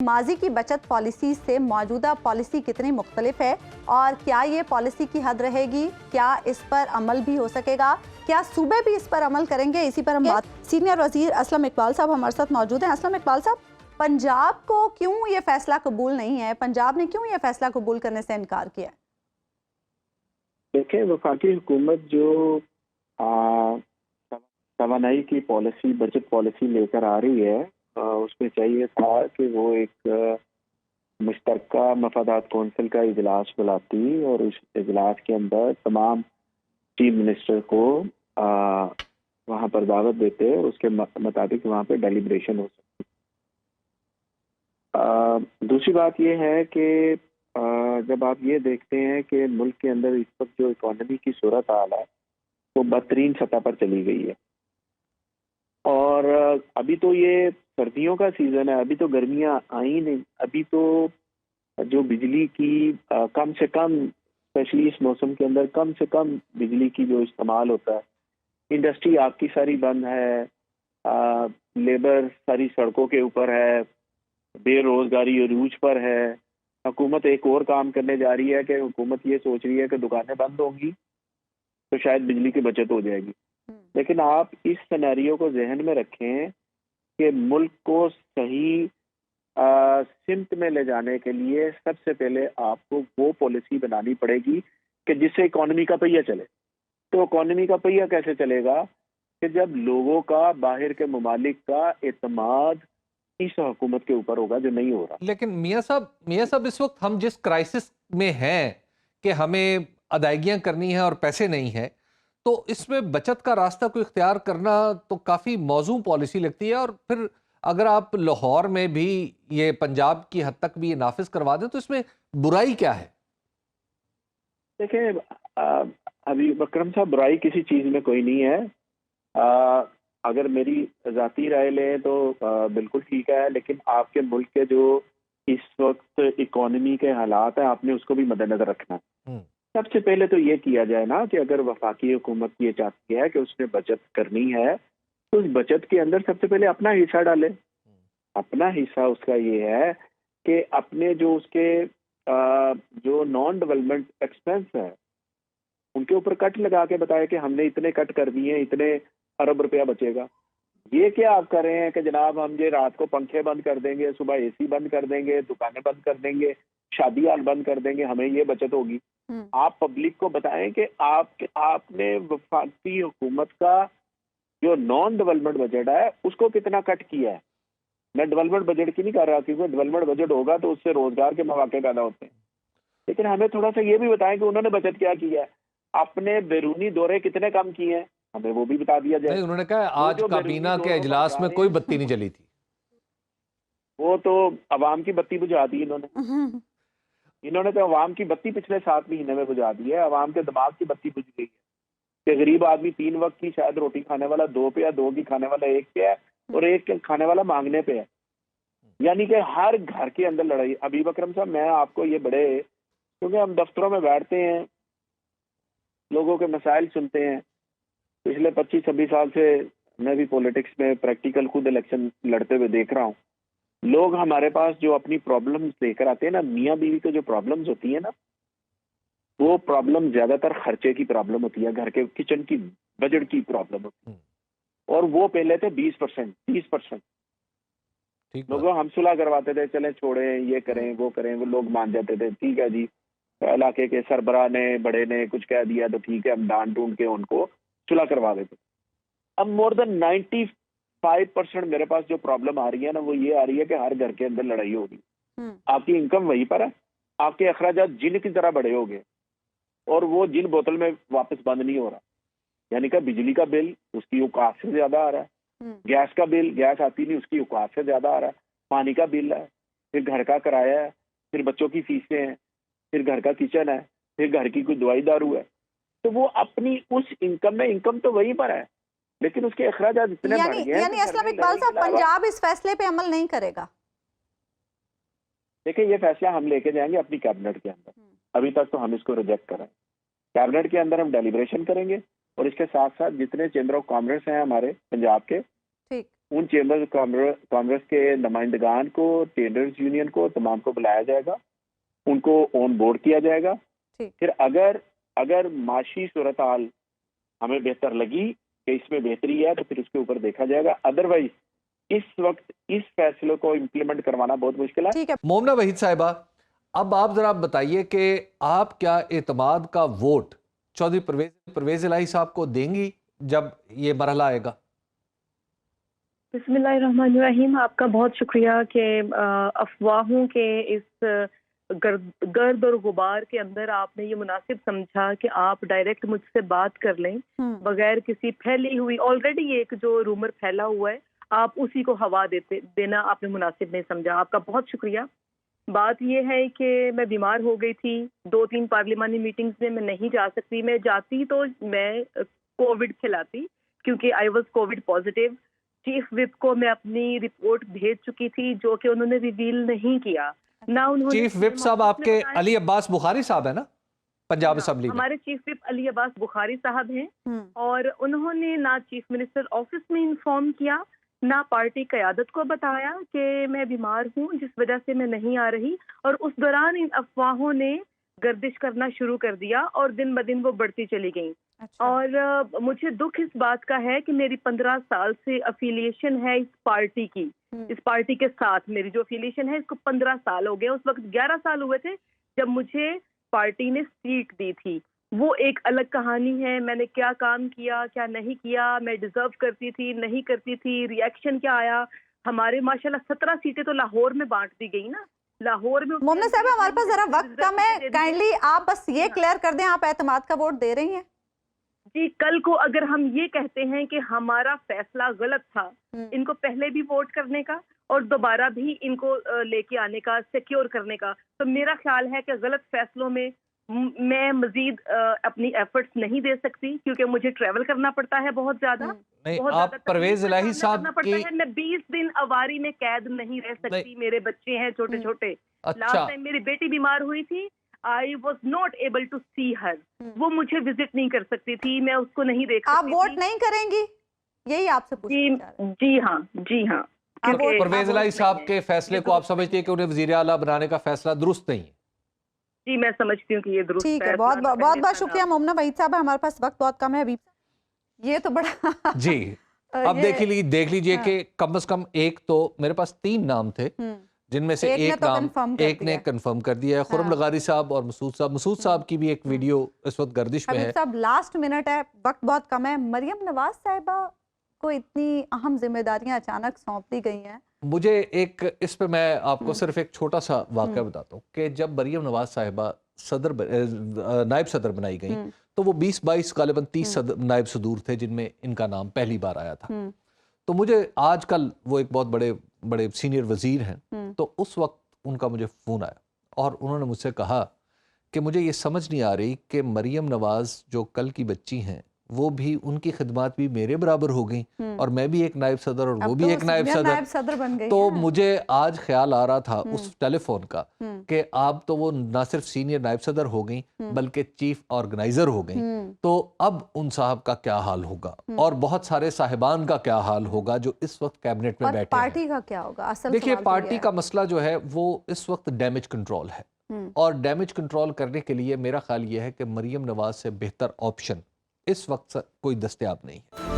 माजी की बचत पॉलिसी से मौजूदा पॉलिसी कितनी मुख्तलिफ है और क्या ये पॉलिसी की हद रहेगी, क्या इस पर अमल भी हो सकेगा, क्या सूबे भी इस पर अमल करेंगे, इसी पर हम बात। सीनियर वजीर असलम इकबाल साहब हमारे साथ मौजूद हैं। असलम इकबाल साहब, पंजाब को क्यों ये फैसला कबूल नहीं है, पंजाब ने क्यों ये फैसला कबूल करने से इनकार किया? देखिए, वफाकी हुकूमत जो तवानाई की पॉलिसी, बजट पॉलिसी लेकर आ रही है, उसमें चाहिए था कि वो एक मुश्तरका मफादात कौंसिल का इजलास बुलाती और उस इजलास के अंदर तमाम चीफ मिनिस्टर को वहाँ पर दावत देते और उसके मुताबिक वहाँ पे डेलिब्रेशन हो सकती। दूसरी बात ये है कि जब आप ये देखते हैं कि मुल्क के अंदर इस वक्त जो इकोनॉमी की सूरत हाल है वो बदतरीन सतह पर चली गई है और अभी तो ये सर्दियों का सीजन है, अभी तो गर्मियां आई नहीं, अभी तो जो बिजली की कम से कम, स्पेशली इस मौसम के अंदर कम से कम बिजली की जो इस्तेमाल होता है, इंडस्ट्री आपकी सारी बंद है, लेबर सारी सड़कों के ऊपर है, बेरोजगारी अरूज पर है। हुकूमत एक और काम करने जा रही है कि हुकूमत ये सोच रही है कि दुकानें बंद होंगी तो शायद बिजली की बचत हो जाएगी। लेकिन आप इस सिनेरियो को जहन में रखें कि मुल्क को सही सिमत में ले जाने के लिए सबसे पहले आपको वो पॉलिसी बनानी पड़ेगी कि जिससे इकोनॉमी का पहिया चले। तो इकोनॉमी का पहिया कैसे चलेगा कि जब लोगों का, बाहर के ममालिक का एतमाद इस हुकूमत के ऊपर होगा, जो नहीं हो रहा। लेकिन मियां साहब इस वक्त हम जिस क्राइसिस में हैं कि हमें अदायगियां करनी है और पैसे नहीं है, तो इसमें बचत का रास्ता को इख्तियार करना तो काफ़ी मौजूद पॉलिसी लगती है। और फिर अगर आप लाहौर में भी ये पंजाब की हद तक भी ये नाफिज करवा दें तो इसमें बुराई क्या है? देखिए, अभी अकरम साहब, बुराई किसी चीज़ में कोई नहीं है। अगर मेरी ज़ाती राय लें तो बिल्कुल ठीक है, लेकिन आपके मुल्क के जो इस वक्त इकोनॉमी के हालात हैं, आपने उसको भी मद्देनजर रखना है। सबसे पहले तो ये किया जाए ना कि अगर वफाकी हुकूमत ये चाहती है कि उसने बचत करनी है तो उस बचत के अंदर सबसे पहले अपना हिस्सा डाले। अपना हिस्सा उसका ये है कि अपने जो उसके जो नॉन डेवलपमेंट एक्सपेंस है उनके ऊपर कट लगा के बताए कि हमने इतने कट कर दिए, इतने अरब रुपया बचेगा। ये क्या आप कर रहे हैं कि जनाब हम ये रात को पंखे बंद कर देंगे, सुबह एसी बंद कर देंगे, दुकानें बंद कर देंगे, शादी हाल बंद कर देंगे, हमें ये बचत होगी। आप पब्लिक को बताएं कि आपने वफाकी हुकूमत का जो नॉन डेवलपमेंट बजट है उसको कितना कट किया है। मैं डेवलपमेंट बजट की नहीं कर रहा, क्योंकि डेवलपमेंट बजट होगा तो उससे रोजगार के मौके पैदा होते हैं। लेकिन हमें थोड़ा सा ये भी बताएं कि उन्होंने बचत क्या किया है, अपने बैरूनी दौरे कितने कम किए हैं, हमें वो भी बता दिया जाए। नहीं, उन्होंने कहा आज काबीना के इजलास में कोई बत्ती नहीं जली थी। वो तो अवाम की बत्ती बुझा दी इन्होंने। इन्होंने तो अवाम की बत्ती पिछले 7 महीने में बुझा दी है। अवाम के दिमाग की बत्ती बुझ गई है कि गरीब आदमी 3 वक्त की शायद रोटी खाने वाला 2 पे है, 2 की खाने वाला 1 पे है और 1 के खाने वाला मांगने पे है। यानी कि हर घर के अंदर लड़ाई। अभी अकरम साहब, मैं आपको ये बड़े, क्योंकि हम दफ्तरों में बैठते हैं, लोगों के मसाइल सुनते हैं, पिछले 25-26 साल से मैं भी पॉलिटिक्स में प्रैक्टिकल खुद इलेक्शन लड़ते हुए देख रहा हूँ। लोग हमारे पास जो अपनी प्रॉब्लम्स लेकर आते हैं ना, मियाँ बीवी को जो प्रॉब्लम्स होती है ना, वो प्रॉब्लम ज्यादातर खर्चे की प्रॉब्लम होती है, घर के किचन की बजट की प्रॉब्लम होती है। और वो पहले थे 20%, 30%। लोगों हम सुलह करवाते थे, चले छोड़े, ये करें वो करें, वो लोग मान जाते थे, ठीक है जी, इलाके के सरबराह ने, बड़े ने कुछ कह दिया तो ठीक है, हम डांट ढूंढ के उनको सुलह करवा देते। अब मोर देन 95% मेरे पास जो प्रॉब्लम आ रही है ना, वो ये आ रही है कि हर घर के अंदर लड़ाई हो रही। आपकी इनकम वहीं पर है, आपके अखराजात जिन की तरह बड़े हो गए और वो जिन बोतल में वापस बंद नहीं हो रहा। यानी कि बिजली का बिल उसकी औकात से ज्यादा आ रहा है, गैस का बिल, गैस आती नहीं, उसकी औकात से ज्यादा आ रहा है, पानी का बिल है, फिर घर का किराया है, फिर बच्चों की फीसें हैं, फिर घर का किचन है, फिर घर की कोई दवाई दारू है। तो वो अपनी उस इनकम में, इनकम तो वहीं पर है लेकिन उसके अखराजात इतने बढ़ गए हैं। यानी असलम इकबाल साहब, पंजाब इस फैसले पे अमल नहीं करेगा? देखिए, ये फैसला हम लेके जाएंगे अपनी कैबिनेट के अंदर। अभी तक तो हम इसको रिजेक्ट कर रहे हैं। कैबिनेट के अंदर हम डेलिब्रेशन करेंगे और इसके साथ साथ जितने चेंबर ऑफ कॉमर्स हैं हमारे पंजाब के, उन चेंबर कॉमर्स के नुमाइंदगान को, ट्रेडर्स यूनियन को, तमाम को बुलाया जाएगा, उनको ऑन बोर्ड किया जाएगा। ठीक। फिर अगर माशी सूरत हाल हमें बेहतर लगी कि इसमें बेहतरी है तो फिर उसके ऊपर देखा जाएगा। अदरवाइज इस वक्त इस फैसले को इम्प्लीमेंट करवाना बहुत मुश्किल है। ठीक है। मोमना वहीद साहिबा, अब आप जरा बताइए कि आप क्या एतमाद का वोट चौधरी परवेज इलाही साहब को देंगी जब ये मरहला आएगा? बिस्मिल्लाहिर्रहमानिर्रहीम। आपका बहुत शुक्रिया कि अफवाहों के इस गर्द और गुबार के अंदर आपने ये मुनासिब समझा कि आप डायरेक्ट मुझसे बात कर लें बगैर किसी फैली हुई, ऑलरेडी एक जो रूमर फैला हुआ है आप उसी को हवा देना आपने मुनासिब नहीं समझा। आपका बहुत शुक्रिया। बात यह है कि मैं बीमार हो गई थी, 2-3 पार्लिमानी मीटिंग्स में मैं नहीं जा सकती। मैं जाती तो मैं कोविड खिलाती क्योंकि I was Covid positive. Chief whip को मैं अपनी रिपोर्ट भेज चुकी थी जो कि उन्होंने रिवील नहीं किया ना। उन्होंने चीफ विप साहब आपके अली अब्बास बुखारी साहब है ना, पंजाब असेंबली में? हमारे चीफ विप अली अब्बास बुखारी साहब हैं और उन्होंने ना चीफ मिनिस्टर ऑफिस में इंफॉर्म किया ना पार्टी क़यादत को बताया कि मैं बीमार हूं जिस वजह से मैं नहीं आ रही। और उस दौरान इन अफवाहों ने गर्दिश करना शुरू कर दिया और दिन ब दिन वो बढ़ती चली गई। अच्छा। और मुझे दुख इस बात का है कि मेरी 15 साल से अफिलिएशन है इस पार्टी की, इस पार्टी के साथ मेरी जो अफिलिएशन है इसको 15 साल हो गए। उस वक्त 11 साल हुए थे जब मुझे पार्टी ने सीट दी थी। वो एक अलग कहानी है, मैंने क्या काम किया क्या नहीं किया, मैं डिजर्व करती थी नहीं करती थी, रिएक्शन क्या आया। हमारे माशाल्लाह 17 सीटें तो लाहौर में बांट दी गई ना। लाहौर में मोमना साहब हमारे पास जरा वक्त कम है, काइंडली आप बस ये क्लियर कर दें, आप एतमाद का वोट दे रही हैं? जी, कल को अगर हम ये कहते हैं कि हमारा फैसला गलत था, इनको पहले भी वोट करने का और दोबारा भी इनको लेके आने का, सिक्योर करने का, तो मेरा ख्याल है कि गलत फैसलों में मैं मजीद अपनी एफर्ट्स नहीं दे सकती क्योंकि मुझे ट्रैवल करना पड़ता है बहुत ज्यादा। नहीं, आप परवेज इलाही साहब की मैं 20 दिन अवारी में कैद नहीं रह सकती। मेरे बच्चे हैं छोटे छोटे। अच्छा। लास्ट टाइम मेरी बेटी बीमार हुई थी, I was not able to see her. वो मुझे विजिट नहीं कर सकती थी, मैं उसको नहीं देख आप सकती वोट थी। नहीं करेंगी, यही आपसे पूछना। जी हाँ, जी हाँ। परवेज इलाही साहब के फैसले को आप समझते हैं कि उन्हें वजीर आला बनाने का फैसला दुरुस्त नहीं है? जी, मैं समझती हूँ कि ये दुरुस्त ठीक है। बहुत शुक्रिया मोमना वहीद साहब। हमारे पास वक्त बहुत कम है अभी। ये तो बड़ा जी। अब देख लीजिए कि कम से कम एक तो मेरे पास 3 नाम थे जिनमें से एक नाम एक ने कंफर्म कर दिया है, खुर्रम लगारी साहब और मसूद साहब की भी एक वीडियो इस वक्त गर्दिश में है। साहब लास्ट मिनट है, वक्त बहुत कम है। मरियम नवाज साहिबा को इतनी अहम जिम्मेदारियां अचानक सौंप दी गई हैं। मुझे एक इस पे मैं आपको सिर्फ एक छोटा सा वाकया बताता हूँ कि जब मरियम नवाज साहिबा नायब सदर बनाई गई तो वो 20-22 गालिबन 30 नायब सदूर थे जिनमें इनका नाम पहली बार आया था। तो मुझे आजकल वो एक बहुत बड़े सीनियर वजीर हैं, तो उस वक्त उनका मुझे फ़ोन आया और उन्होंने मुझसे कहा कि मुझे ये समझ नहीं आ रही कि मरियम नवाज जो कल की बच्ची हैं वो भी, उनकी खिदमत भी मेरे बराबर हो गई और मैं भी एक नायब सदर और वो भी एक नायब सदर बन गई। तो मुझे आज ख्याल आ रहा था उस टेलीफोन का कि आप तो वो ना सिर्फ सीनियर नायब सदर हो गई बल्कि चीफ ऑर्गेनाइजर हो गई। तो अब उन साहब का क्या हाल होगा और बहुत सारे साहिबान का क्या हाल होगा जो इस वक्त कैबिनेट में बैठे हैं। पार्टी का क्या होगा? असल देखिए, पार्टी का मसला जो है वो इस वक्त डैमेज कंट्रोल है और डैमेज कंट्रोल करने के लिए मेरा ख्याल ये है कि मरियम नवाज से बेहतर ऑप्शन इस वक्त कोई दस्तयाब नहीं है।